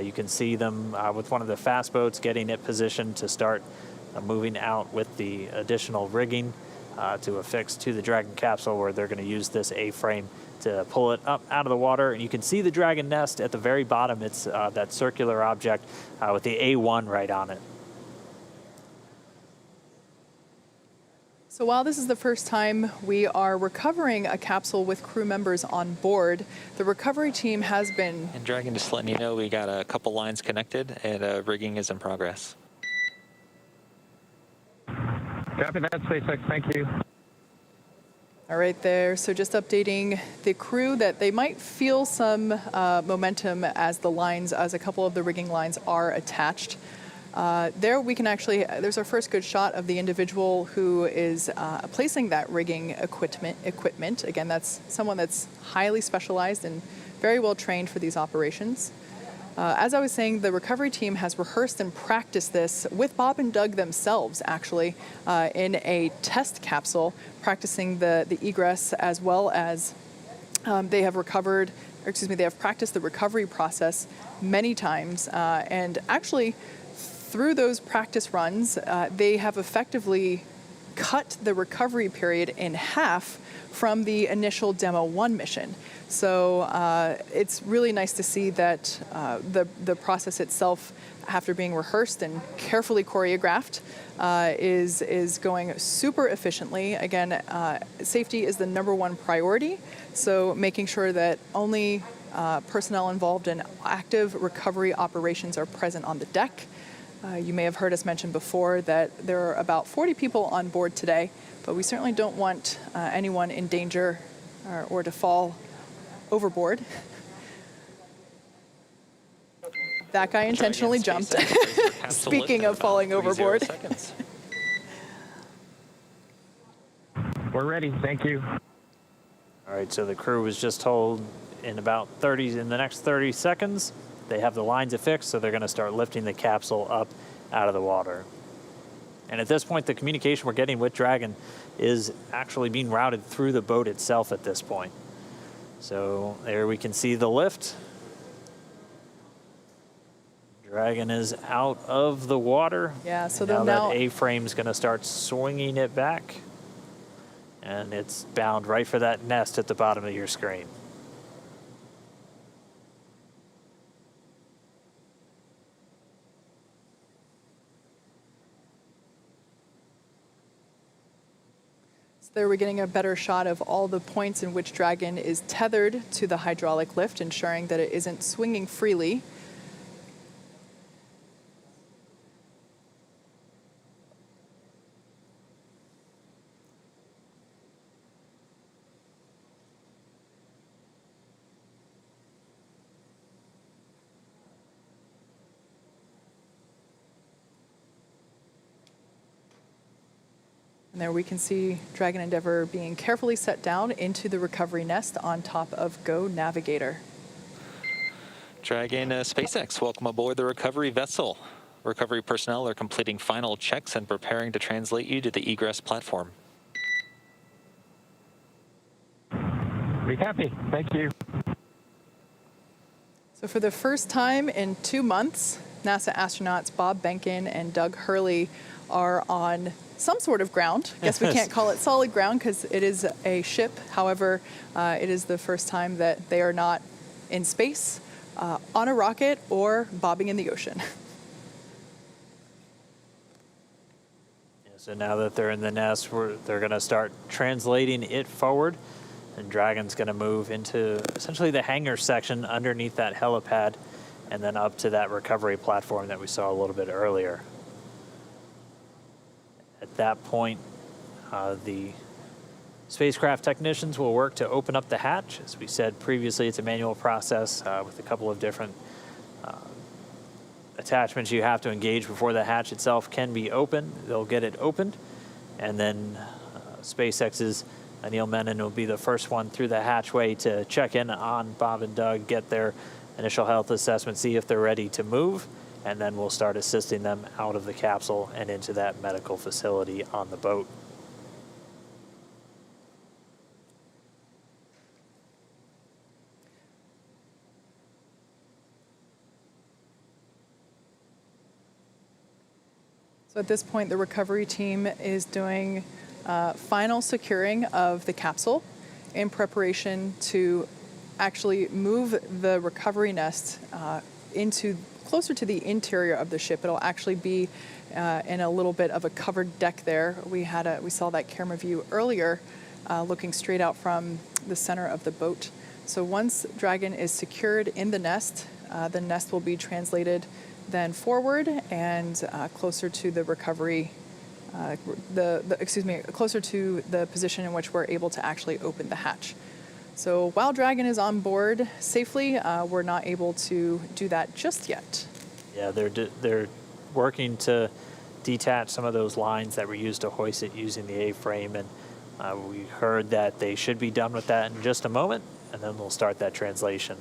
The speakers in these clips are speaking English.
You can see them with one of the fast boats getting it positioned to start moving out with the additional rigging to affix to the Dragon capsule, where they're going to use this A-frame to pull it up out of the water. And you can see the Dragon nest at the very bottom. It's that circular object with the A1 right on it. So while this is the first time we are recovering a capsule with crew members on board, the recovery team has been... And Dragon, just letting you know, we got a couple lines connected and rigging is in progress. Copy that, SpaceX, thank you. All right there, so just updating the crew that they might feel some momentum as a couple of the rigging lines are attached. There we can actually, there's our first good shot of the individual who is placing that rigging equipment. Again, that's someone that's highly specialized and very well trained for these operations. As I was saying, the recovery team has rehearsed and practiced this with Bob and Doug themselves, actually, in a test capsule, practicing the egress, as well as they have practiced the recovery process many times. And actually, through those practice runs, they have effectively cut the recovery period in half from the initial Demo-1 mission. So it's really nice to see that the process itself, after being rehearsed and carefully choreographed, is going super efficiently. Again, safety is the #1 priority, so making sure that only personnel involved in active recovery operations are present on the deck. You may have heard us mention before that there are about 40 people on board today, but we certainly don't want anyone in danger or to fall overboard. That guy intentionally jumped. Speaking of falling overboard. We're ready, thank you. All right, so the crew was just told in the next 30 seconds, they have the lines affixed, so they're going to start lifting the capsule up out of the water. And at this point, the communication we're getting with Dragon is actually being routed through the boat itself at this point. So there we can see the lift. Dragon is out of the water. Yeah, so now now that A-frame's going to start swinging it back. And it's bound right for that nest at the bottom of your screen. There we're getting a better shot of all the points in which Dragon is tethered to the hydraulic lift, ensuring that it isn't swinging freely. And there we can see Dragon Endeavour being carefully set down into the recovery nest on top of Go Navigator. Dragon, SpaceX, welcome aboard the recovery vessel. Recovery personnel are completing final checks and preparing to translate you to the egress platform. We copy, thank you. So for the first time in 2 months, NASA astronauts Bob Behnken and Doug Hurley are on some sort of ground. I guess we can't call it solid ground because it is a ship. However, it is the first time that they are not in space, on a rocket, or bobbing in the ocean. Yeah, so now that they're in the nest, they're going to start translating it forward. And Dragon's going to move into essentially the hangar section underneath that helipad and then up to that recovery platform that we saw a little bit earlier. At that point, the spacecraft technicians will work to open up the hatch. As we said previously, it's a manual process with a couple of different attachments you have to engage before the hatch itself can be opened. They'll get it opened, and then SpaceX's Neil Menon will be the first one through the hatchway to check in on Bob and Doug, get their initial health assessment, see if they're ready to move, and then we'll start assisting them out of the capsule and into that medical facility on the boat. So at this point, the recovery team is doing final securing of the capsule in preparation to actually move the recovery nest into closer to the interior of the ship. It'll actually be in a little bit of a covered deck there. We saw that camera view earlier, looking straight out from the center of the boat. So once Dragon is secured in the nest will be translated then forward and closer to the recovery, closer to the position in which we're able to actually open the hatch. So while Dragon is on board safely, we're not able to do that just yet. Yeah, they're working to detach some of those lines that were used to hoist it using the A-frame, and we heard that they should be done with that in just a moment, and then we'll start that translation.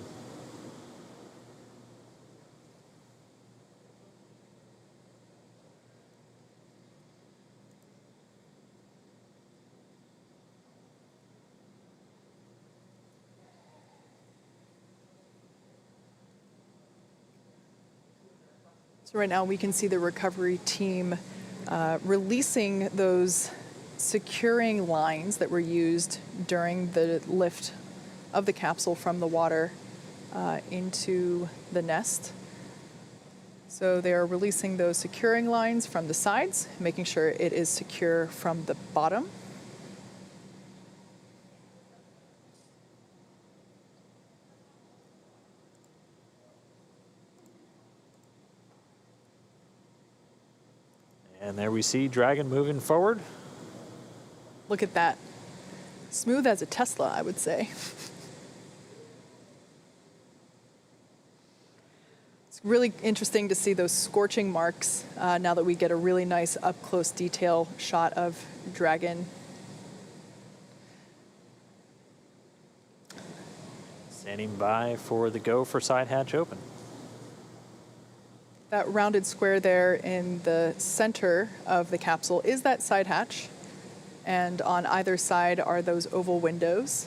So right now we can see the recovery team releasing those securing lines that were used during the lift of the capsule from the water into the nest. So they are releasing those securing lines from the sides, making sure it is secure from the bottom. And there we see Dragon moving forward. Look at that. Smooth as a Tesla, I would say. It's really interesting to see those scorching marks now that we get a really nice up-close detail shot of Dragon. Standing by for the go for side hatch open. That rounded square there in the center of the capsule is that side hatch. And on either side are those oval windows.